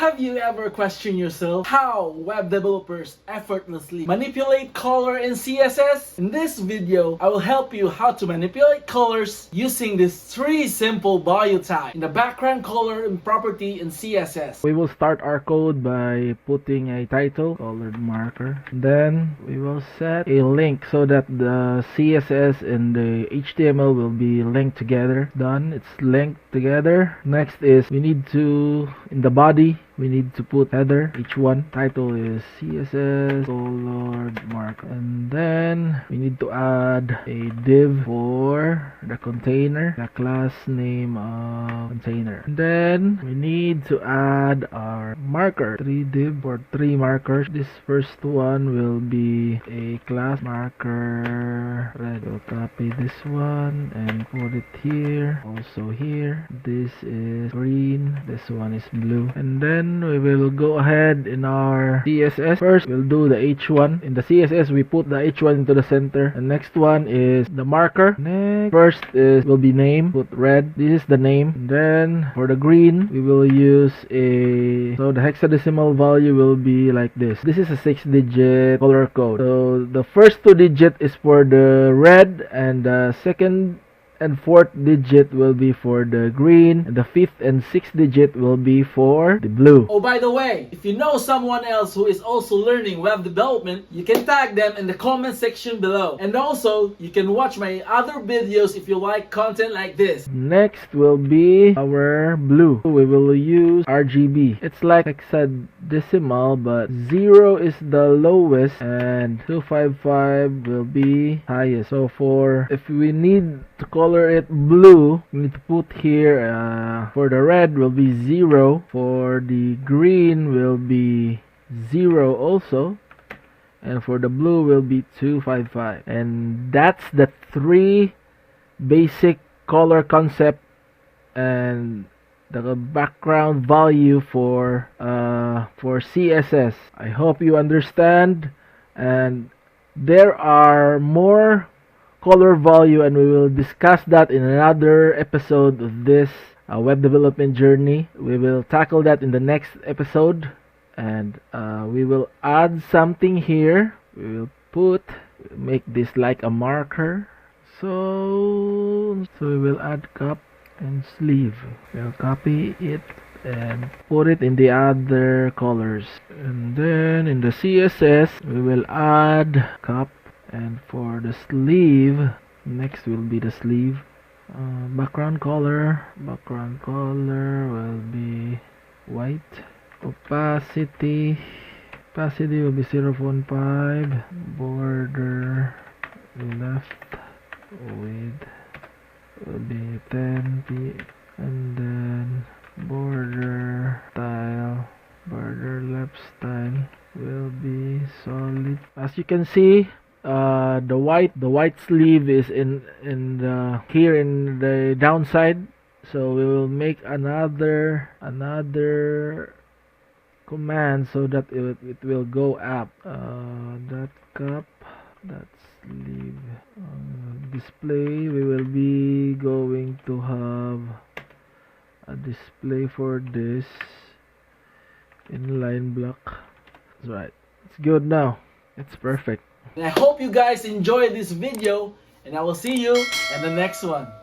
Have you ever questioned yourself how web developers effortlessly manipulate color in CSS? In this video, I will help you how to manipulate colors using these three simple value types in the background color and property in CSS. We will start our code by putting a title, colored marker. Then we will set a link so that the CSS and the HTML will be linked together. Done, it's linked together. Next is we need to, in the body, we need to put header. Each one title is CSS colored marker, and then we need to add a div for the container, the class name of container. And then we need to add our marker, 3 div for 3 markers. This first one will be a class marker red. We'll copy this one and put it here, also here. This is green, this one is blue. And then we will go ahead in our CSS. First, we'll do the H1. In the CSS, we put the H1 into the center. And next one is the marker. Next, first will be name. Put red. This is the name. And then for the green, we will use so the hexadecimal value will be like this. This is a 6-digit color code. So the first 2 digits is for the red, and the second and 4th digit will be for the green, and the 5th and 6th digit will be for the blue. Oh, by the way, if you know someone else who is also learning web development, you can tag them in the comment section below. And also, you can watch my other videos if you like content like this. Next will be our blue. We will use RGB. It's like hexadecimal, but 0 is the lowest and 255 will be highest. So if we need to color it blue, we need to put here for the red will be 0, for the green will be 0 also, and for the blue will be 255. And that's the 3 basic color concept and the background value for CSS. I hope you understand, and there are more color value, and we will discuss that in another episode of this web development journey. We will tackle that in the next episode, and we will add something here. We will make this like a marker. So we will add cup and sleeve. We'll copy it and put it in the other colors. And then in the CSS, we will add cup. And for the sleeve, next will be the sleeve. Background color will be white. Opacity will be 0.5. Border left width will be 10 p, and then border left style will be solid. As you can see, the white sleeve is in the here in the downside, so we will make another command so that it will go up. That cup, that sleeve, display, we will be going to have a display for this inline block. That's right, it's good now, it's perfect. And I hope you guys enjoyed this video, and I will see you in the next one.